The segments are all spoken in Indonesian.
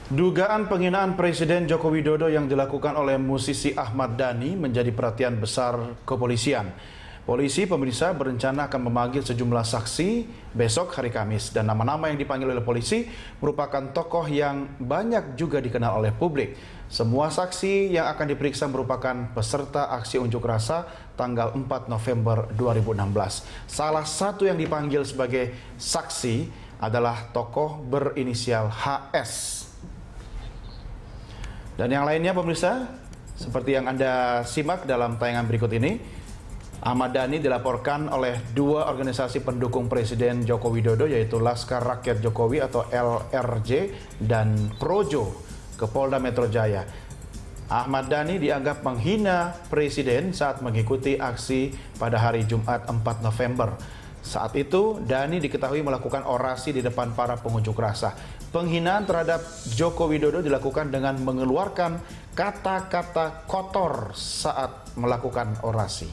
Dugaan penghinaan Presiden Joko Widodo yang dilakukan oleh musisi Ahmad Dhani menjadi perhatian besar kepolisian. Polisi pemirsa berencana akan memanggil sejumlah saksi besok hari Kamis, dan nama-nama yang dipanggil oleh polisi merupakan tokoh yang banyak juga dikenal oleh publik. Semua saksi yang akan diperiksa merupakan peserta aksi unjuk rasa tanggal 4 November 2016. Salah satu yang dipanggil sebagai saksi adalah tokoh berinisial HS. Dan yang lainnya pemirsa, seperti yang Anda simak dalam tayangan berikut ini, Ahmad Dhani dilaporkan oleh dua organisasi pendukung Presiden Joko Widodo, yaitu Laskar Rakyat Jokowi atau LRJ dan Projo, ke Polda Metro Jaya. Ahmad Dhani dianggap menghina Presiden saat mengikuti aksi pada hari Jumat 4 November. Saat itu, Dhani diketahui melakukan orasi di depan para pengunjuk rasa. Penghinaan terhadap Joko Widodo dilakukan dengan mengeluarkan kata-kata kotor saat melakukan orasi.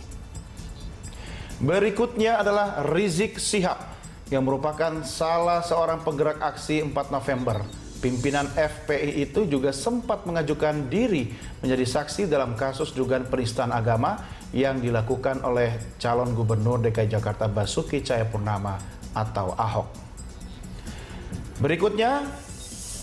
Berikutnya adalah Rizik Syihab yang merupakan salah seorang penggerak aksi 4 November. Pimpinan FPI itu juga sempat mengajukan diri menjadi saksi dalam kasus dugaan penistaan agama yang dilakukan oleh calon gubernur DKI Jakarta Basuki Cahayapurnama atau Ahok. Berikutnya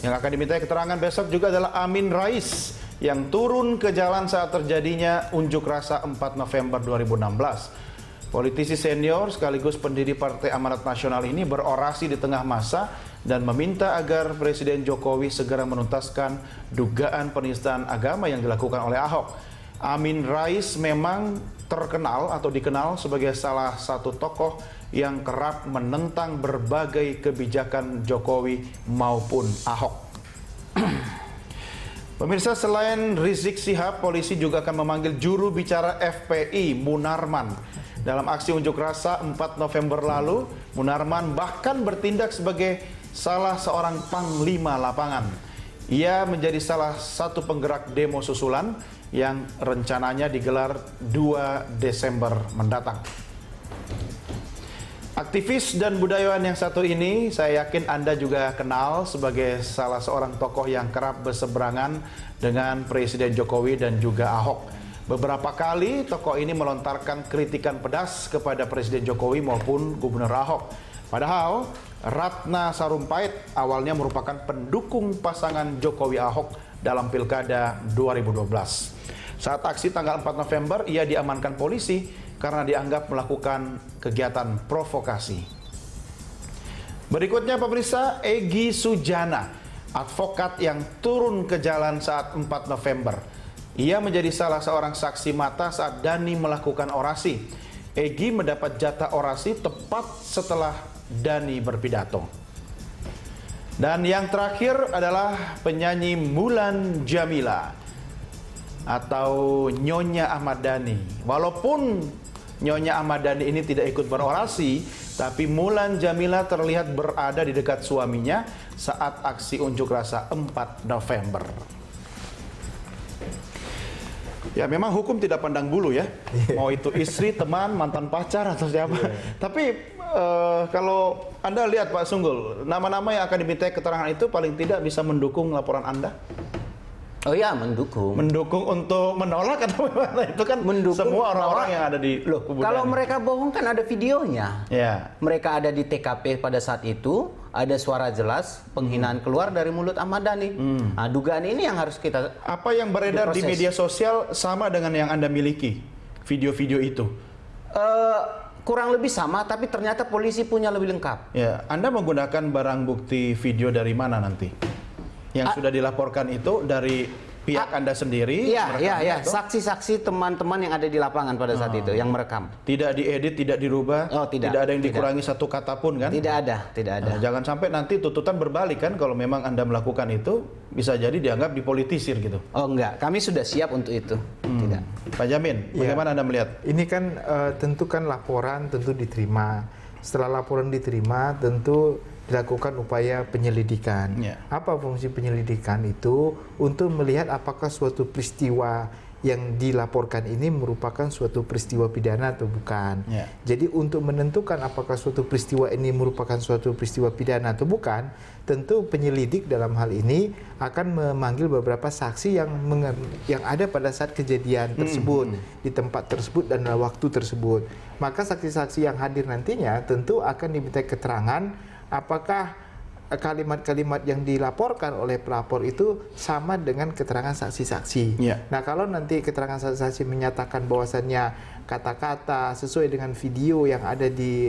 yang akan dimintai keterangan besok juga adalah Amin Rais yang turun ke jalan saat terjadinya unjuk rasa 4 November 2016. Politisi senior sekaligus pendiri Partai Amanat Nasional ini berorasi di tengah massa dan meminta agar Presiden Jokowi segera menuntaskan dugaan penistaan agama yang dilakukan oleh Ahok. Amin Rais memang terkenal atau dikenal sebagai salah satu tokoh yang kerap menentang berbagai kebijakan Jokowi maupun Ahok. Pemirsa, selain Rizik Syihab, polisi juga akan memanggil juru bicara FPI Munarman. Dalam aksi unjuk rasa 4 November lalu, Munarman bahkan bertindak sebagai salah seorang panglima lapangan. Ia menjadi salah satu penggerak demo susulan yang rencananya digelar 2 Desember mendatang. Aktivis dan budayawan yang satu ini saya yakin Anda juga kenal sebagai salah seorang tokoh yang kerap berseberangan dengan Presiden Jokowi dan juga Ahok. Beberapa kali tokoh ini melontarkan kritikan pedas kepada Presiden Jokowi maupun Gubernur Ahok. Padahal Ratna Sarumpait awalnya merupakan pendukung pasangan Jokowi Ahok dalam Pilkada 2012. Saat aksi tanggal 4 November, ia diamankan polisi karena dianggap melakukan kegiatan provokasi. Berikutnya pemirsa, Egy Sujana, advokat yang turun ke jalan saat 4 November. Ia menjadi salah seorang saksi mata saat Dhani melakukan orasi. Egy mendapat jatah orasi tepat setelah Dhani berpidato. Dan yang terakhir adalah penyanyi Mulan Jamila atau Nyonya Ahmad Dhani. Walaupun Nyonya Ahmad Dhani ini tidak ikut berorasi, tapi Mulan Jamila terlihat berada di dekat suaminya saat aksi unjuk rasa 4 November. Ya, memang hukum tidak pandang bulu ya. Mau itu istri, teman, mantan pacar atau siapa. Tapi kalau Anda lihat Pak Sunggul, nama-nama yang akan dimintai keterangan itu paling tidak bisa mendukung laporan Anda. Oh ya, mendukung. Mendukung untuk menolak atau bagaimana? Itu kan mendukung semua orang-orang yang ada di Kalau mereka bohong kan ada videonya. Ya. Mereka ada di TKP pada saat itu, ada suara jelas penghinaan keluar dari mulut Ahmad Dhani. Nah, dugaan ini yang harus kita Apa yang beredar di media sosial sama dengan yang Anda miliki? Video-video itu? Kurang lebih sama, tapi ternyata polisi punya lebih lengkap. Ya, Anda menggunakan barang bukti video dari mana nanti? Yang sudah dilaporkan itu dari pihak Anda sendiri? Iya. Saksi-saksi teman-teman yang ada di lapangan pada saat itu yang merekam. Tidak diedit, tidak dirubah? Oh, tidak. Tidak ada yang dikurangi satu kata pun kan? Tidak ada. Nah, jangan sampai nanti tuntutan berbalik kan, kalau memang Anda melakukan itu bisa jadi dianggap dipolitisir gitu. Oh enggak, kami sudah siap untuk itu. Tidak. Pak Jamin, bagaimana Anda melihat? Ini kan tentu kan laporan tentu diterima. Setelah laporan diterima tentu dilakukan upaya penyelidikan. Apa fungsi penyelidikan itu? Untuk melihat apakah suatu peristiwa yang dilaporkan ini merupakan suatu peristiwa pidana atau bukan. Ya. Jadi untuk menentukan apakah suatu peristiwa ini merupakan suatu peristiwa pidana atau bukan, tentu penyelidik dalam hal ini akan memanggil beberapa saksi yang ada pada saat kejadian tersebut, di tempat tersebut dan waktu tersebut. Maka saksi-saksi yang hadir nantinya tentu akan diminta keterangan apakah kalimat-kalimat yang dilaporkan oleh pelapor itu sama dengan keterangan saksi-saksi. Ya. Nah, kalau nanti keterangan saksi-saksi menyatakan bahwasannya kata-kata sesuai dengan video yang ada di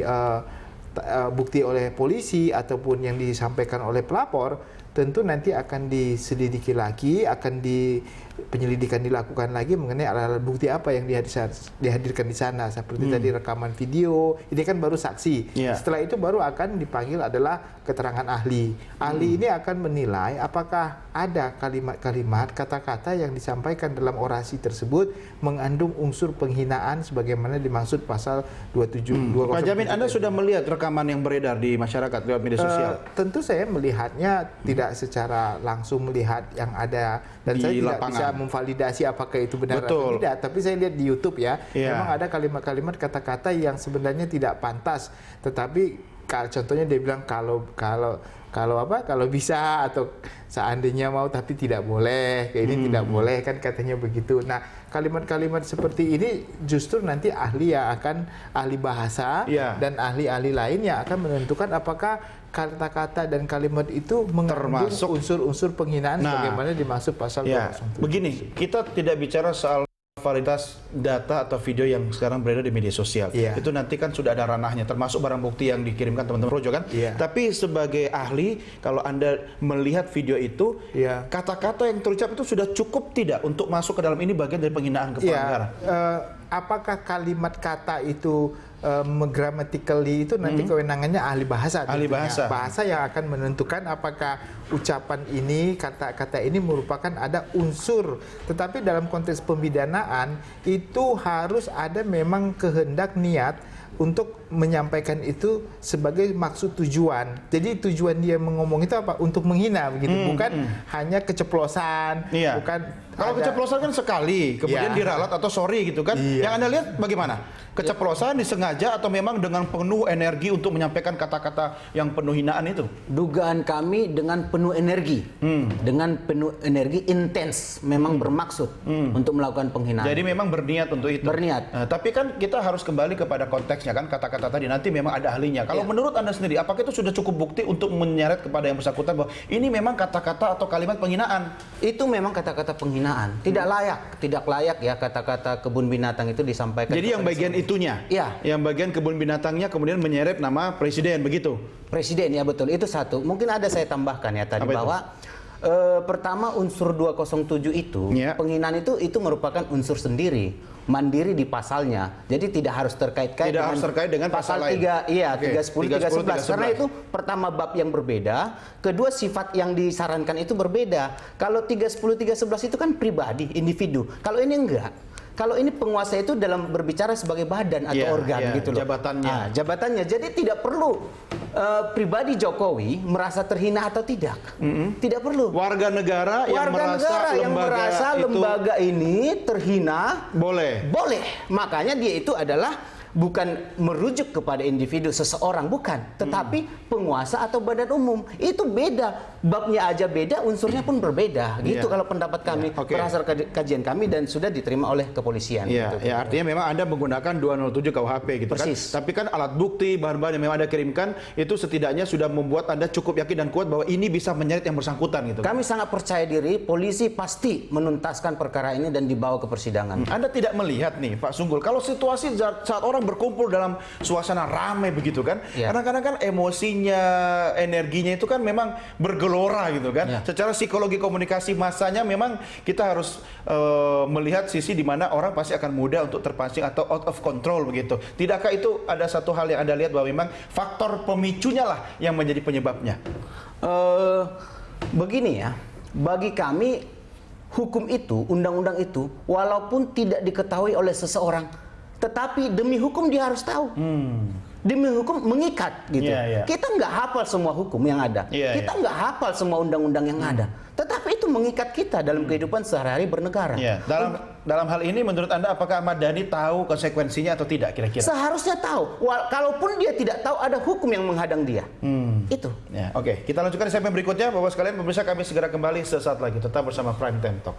bukti oleh polisi ataupun yang disampaikan oleh pelapor, tentu nanti akan diselidiki lagi, penyelidikan dilakukan lagi mengenai alat bukti apa yang dihadirkan di sana, seperti tadi rekaman video, ini kan baru saksi. Yeah. Setelah itu baru akan dipanggil adalah keterangan ahli. Ahli ini akan menilai apakah ada kalimat-kalimat, kata-kata yang disampaikan dalam orasi tersebut mengandung unsur penghinaan sebagaimana dimaksud pasal 27. Pak Jamin, Anda sudah melihat rekaman yang beredar di masyarakat lewat media sosial? Tentu saya melihatnya tidak secara langsung melihat yang ada, dan Di saya tidak lapangan. bisa memvalidasi apakah itu benar Betul. atau tidak. Tapi saya lihat di YouTube ya, Iya. memang ada kalimat-kalimat kata-kata yang sebenarnya tidak pantas. Tetapi contohnya dia bilang kalau bisa, atau seandainya mau tapi tidak boleh, kayak ini tidak boleh kan, katanya begitu. Nah, kalimat-kalimat seperti ini justru nanti ahli bahasa Iya. dan ahli-ahli lain yang akan menentukan apakah kata-kata dan kalimat itu mengandung Termasuk unsur-unsur penghinaan sebagaimana dimaksud pasal Ya, 207. begini, kita tidak bicara soal validitas data atau video yang sekarang beredar di media sosial. Iya. Itu nanti kan sudah ada ranahnya, termasuk barang bukti yang dikirimkan teman-teman Projo kan. Iya. Tapi sebagai ahli, kalau Anda melihat video itu, Iya. kata-kata yang terucap itu sudah cukup tidak untuk masuk ke dalam ini bagian dari penghinaan kepala negara? Apakah kalimat kata itu grammatically itu nanti kewenangannya ahli bahasa. Ahli tentunya. bahasa. Bahasa yang akan menentukan apakah ucapan ini, kata-kata ini merupakan ada unsur. Tetapi dalam konteks pemidanaan itu harus ada memang kehendak niat untuk menyampaikan itu sebagai maksud tujuan. Jadi tujuan dia mengomong itu apa? Untuk menghina begitu, bukan hanya keceplosan, Iya. bukan Kalau ada- keceplosan kan sekali, kemudian Iya. diralat atau sorry gitu kan. Iya. Yang Anda lihat bagaimana? Keceplosan disengaja atau memang dengan penuh energi untuk menyampaikan kata-kata yang penuh hinaan itu? Dugaan kami dengan penuh energi, dengan penuh energi intens, memang bermaksud untuk melakukan penghinaan. Jadi memang berniat untuk itu. Berniat. Nah, tapi kan kita harus kembali kepada konteksnya kan, kata-kata tadi nanti memang ada ahlinya. Kalau Iya. menurut Anda sendiri, apakah itu sudah cukup bukti untuk menyeret kepada yang bersangkutan bahwa ini memang kata-kata atau kalimat penghinaan? Itu memang kata-kata penghinaan. Tidak layak ya kata-kata kebun binatang itu disampaikan. Jadi yang kepada bagian itunya, Iya. yang bagian kebun binatangnya kemudian menyeret nama presiden begitu. Presiden, ya betul. Itu satu. Mungkin ada saya tambahkan ya tadi Apa itu? bahwa pertama unsur 207 itu, Ya. penghinaan itu merupakan unsur sendiri, mandiri di pasalnya. Jadi tidak harus terkait-kait Tidak harus terkait dengan pasal lain. 3, iya, Oke, 310, 311. Karena itu pertama bab yang berbeda, kedua sifat yang disarankan itu berbeda. Kalau 310, 311 itu kan pribadi, individu. Kalau ini enggak. Kalau ini penguasa itu dalam berbicara sebagai badan atau Iya, organ iya, gitu loh. jabatannya. Ah, jabatannya. Jadi tidak perlu pribadi Jokowi merasa terhina atau tidak. Tidak perlu. Warga negara yang merasa itu lembaga ini terhina boleh. boleh. Makanya dia itu adalah bukan merujuk kepada individu seseorang, bukan, tetapi penguasa atau badan umum. Itu beda, babnya aja beda, unsurnya pun berbeda. Gitu Iya. kalau pendapat kami, Iya, oke. berdasarkan kajian kami dan sudah diterima oleh kepolisian. Iya, Gitu. ya artinya memang Anda menggunakan 207 KUHP gitu Persis. kan. Tapi kan alat bukti, bahan-bahan yang memang Anda kirimkan itu setidaknya sudah membuat Anda cukup yakin dan kuat bahwa ini bisa menyeret yang bersangkutan gitu kan. Kami sangat percaya diri, polisi pasti menuntaskan perkara ini dan dibawa ke persidangan. Anda tidak melihat nih Pak Sunggul, kalau situasi saat orang berkumpul dalam suasana ramai begitu kan, Iya. kadang-kadang kan emosinya, energinya itu kan memang bergelora gitu kan. Iya. Secara psikologi komunikasi massanya memang kita harus melihat sisi di mana orang pasti akan mudah untuk terpancing atau out of control begitu. Tidakkah itu ada satu hal yang Anda lihat bahwa memang faktor pemicunya lah yang menjadi penyebabnya? Begini ya, bagi kami hukum itu, undang-undang itu, walaupun tidak diketahui oleh seseorang, tetapi demi hukum dia harus tahu. Demi hukum mengikat gitu. Iya, iya. Kita nggak hafal semua hukum yang ada. Iya, Kita iya. nggak hafal semua undang-undang yang ada. Tetapi itu mengikat kita dalam kehidupan sehari-hari bernegara. Iya, dalam dalam hal ini menurut Anda apakah Ahmad Dhani tahu konsekuensinya atau tidak kira-kira? Seharusnya tahu. Kalaupun dia tidak tahu, ada hukum yang menghadang dia. Itu. Ya, oke. Kita lanjutkan di segmen berikutnya. Bapak sekalian, pemirsa, kami segera kembali sesaat lagi. Tetap bersama Prime Time Talk.